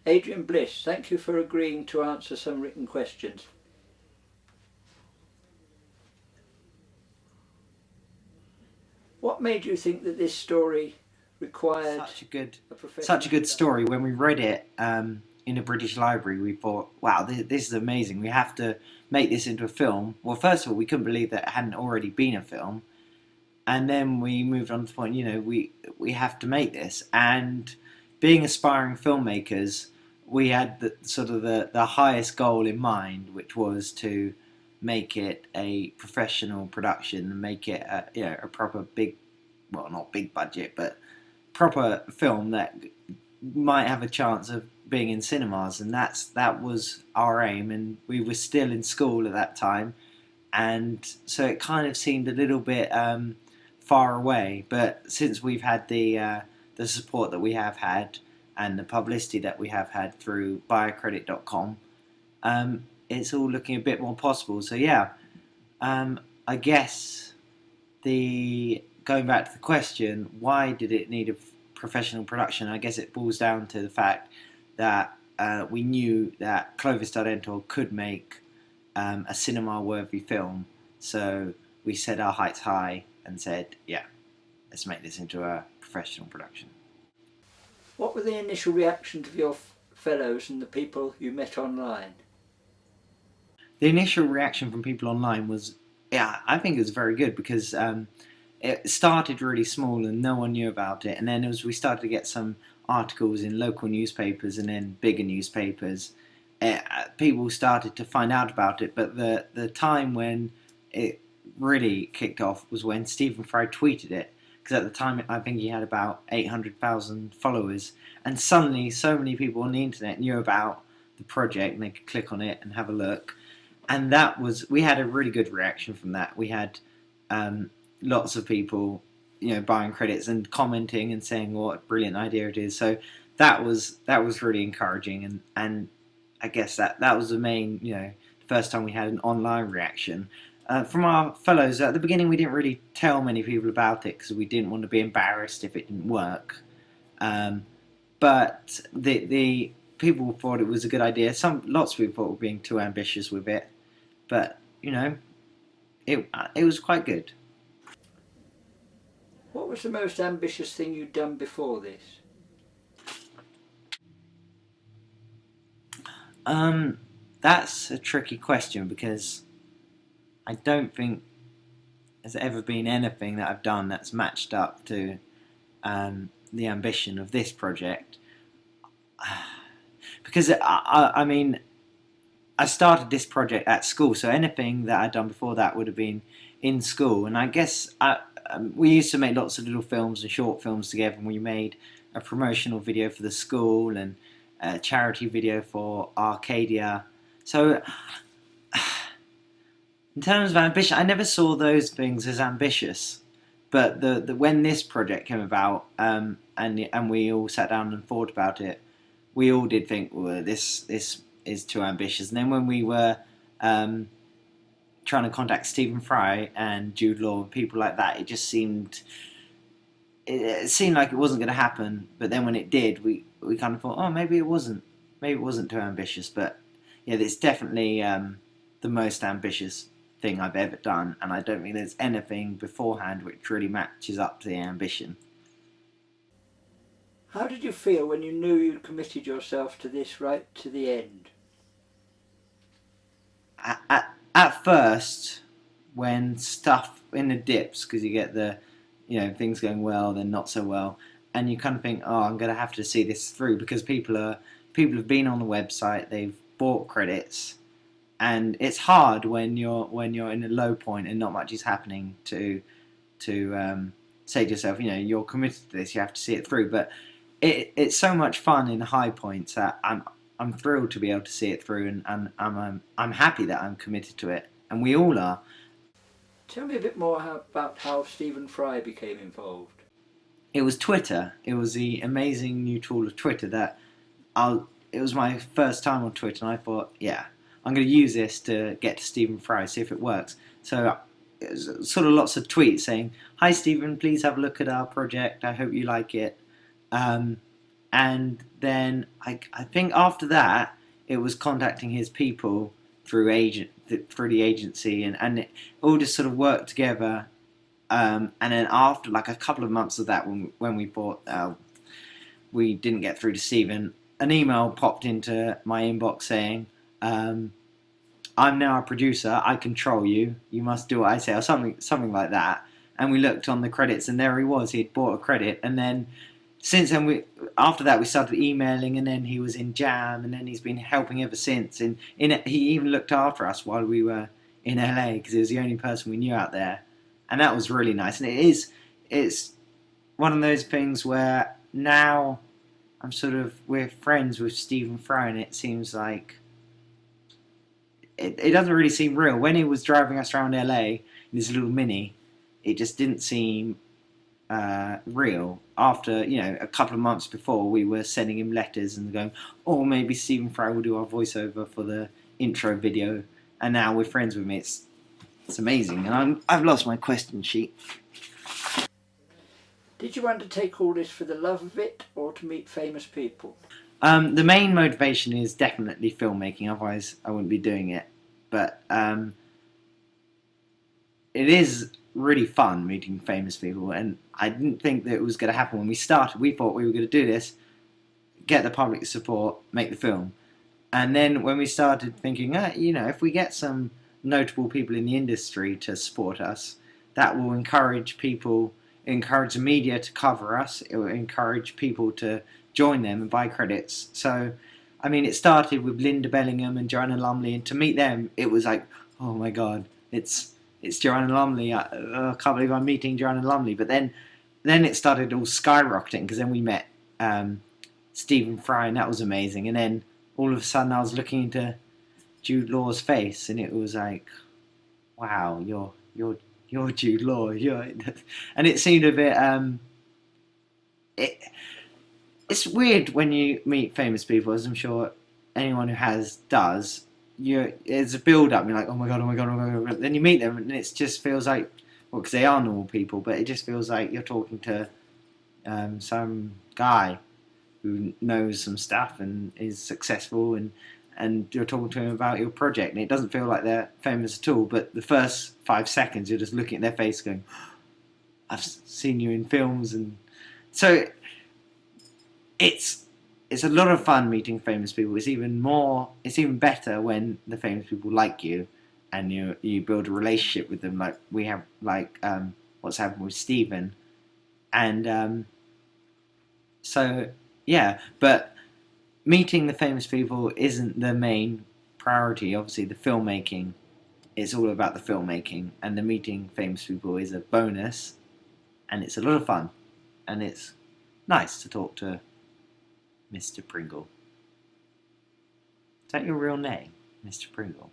Adrien Bliss, thank you for agreeing to answer some written questions. What made you think that this story required such a good story? When we read it in a British library, we thought, wow, this is amazing. We have to make this into a film. Well, first of all, we couldn't believe that it hadn't already been a film. And then we moved on to the point, we have to make this. And being aspiring filmmakers, we had the highest goal in mind, which was to make it a professional production and make it a proper not big budget, but proper film that might have a chance of being in cinemas. And that was our aim. And we were still in school at that time, and so it kind of seemed a little bit far away. But since we've had the support that we have had and the publicity that we have had through biocredit.com, it's all looking a bit more possible. So yeah, I guess going back to the question, why did it need a professional production? I guess it boils down to the fact that we knew that Clovis Dental could make a cinema-worthy film. So we set our heights high and said, yeah, let's make this into a professional production. What were the initial reactions of your fellows and the people you met online? The initial reaction from people online was, yeah, I think it was very good, because it started really small and no one knew about it. And then as we started to get some articles in local newspapers and then bigger newspapers, people started to find out about it. But the time when it really kicked off was when Stephen Fry tweeted it, because at the time I think he had about 800,000 followers, and suddenly so many people on the internet knew about the project and they could click on it and have a look. And we had a really good reaction from that. We had lots of people, buying credits and commenting and saying what a brilliant idea it is. So that was really encouraging, and I guess that was the main, the first time we had an online reaction. From our fellows, at the beginning we didn't really tell many people about it because we didn't want to be embarrassed if it didn't work. But the people thought it was a good idea. Lots of people thought we were being too ambitious with it, but it was quite good. What was the most ambitious thing you'd done before this? That's a tricky question, because I don't think there's ever been anything that I've done that's matched up to the ambition of this project. Because I mean, I started this project at school, so anything that I'd done before that would have been in school. And I guess we used to make lots of little films and short films together, and we made a promotional video for the school and a charity video for Arcadia. So in terms of ambition, I never saw those things as ambitious. But when this project came about, and we all sat down and thought about it, we all did think, well, this is too ambitious. And then when we were trying to contact Stephen Fry and Jude Law and people like that, it seemed like it wasn't going to happen. But then when it did, we kind of thought, oh, maybe it wasn't too ambitious. But yeah, it's definitely the most ambitious thing I've ever done, and I don't think there's anything beforehand which really matches up to the ambition. How did you feel when you knew you'd committed yourself to this right to the end? At first, when stuff in the dips, because you get the things going well, then not so well, and you kind of think, oh, I'm going to have to see this through, because people have been on the website, they've bought credits. And it's hard when you're in a low point and not much is happening to say to yourself, you're committed to this, you have to see it through. But it's so much fun in the high points that I'm thrilled to be able to see it through, and I'm happy that I'm committed to it, and we all are. Tell me a bit more about how Stephen Fry became involved. It was Twitter. It was the amazing new tool of Twitter that it was my first time on Twitter, and I thought, yeah, I'm going to use this to get to Stephen Fry, see if it works. So it was sort of lots of tweets saying, hi Stephen, please have a look at our project, I hope you like it. and then I think after that it was contacting his people through the agency, and it all just sort of worked together. And then after like a couple of months of that, when we thought we didn't get through to Stephen, an email popped into my inbox saying, "I'm now a producer. I control you. You must do what I say," or something like that. And we looked on the credits, and there he was. He'd bought a credit, and then since then, after that we started emailing, and then he was in Jam, and then he's been helping ever since. And he even looked after us while we were in LA because he was the only person we knew out there, and that was really nice. And it's one of those things where now we're friends with Stephen Fry, and it seems like it doesn't really seem real. When he was driving us around LA in his little Mini, it just didn't seem real. After, a couple of months before, we were sending him letters and going, "Oh, maybe Stephen Fry will do our voiceover for the intro video," and now we're friends with him. It's amazing, and I've lost my question sheet. Did you undertake all this for the love of it, or to meet famous people? The main motivation is definitely filmmaking, otherwise I wouldn't be doing it. But it is really fun meeting famous people, and I didn't think that it was going to happen when we started. We thought we were going to do this, get the public support, make the film. And then when we started thinking, if we get some notable people in the industry to support us, that will encourage the media to cover us. It will encourage people to join them and buy credits. So, it started with Linda Bellingham and Joanna Lumley, and to meet them, it was like, oh my God, it's Joanna Lumley. I can't believe I'm meeting Joanna Lumley. But then it started all skyrocketing, because then we met Stephen Fry, and that was amazing. And then all of a sudden I was looking into Jude Law's face, and it was like, wow, you're Jude Law. And it seemed a bit. It's weird when you meet famous people, as I'm sure anyone who does. It's a build up. You're like, oh my god, oh my god, oh my god. Then you meet them, and it just feels like, well, because they are normal people, but it just feels like you're talking to some guy who knows some stuff and is successful, and you're talking to him about your project, and it doesn't feel like they're famous at all. But the first 5 seconds, you're just looking at their face, going, "I've seen you in films," and so it's a lot of fun meeting famous people. It's even better when the famous people like you, and you build a relationship with them, like we have, what's happened with Stephen, and so yeah. But meeting the famous people isn't the main priority. Obviously, the filmmaking, it's all about the filmmaking, and the meeting famous people is a bonus, and it's a lot of fun, and it's nice to talk to Mr. Pringle. Is that your real name, Mr. Pringle?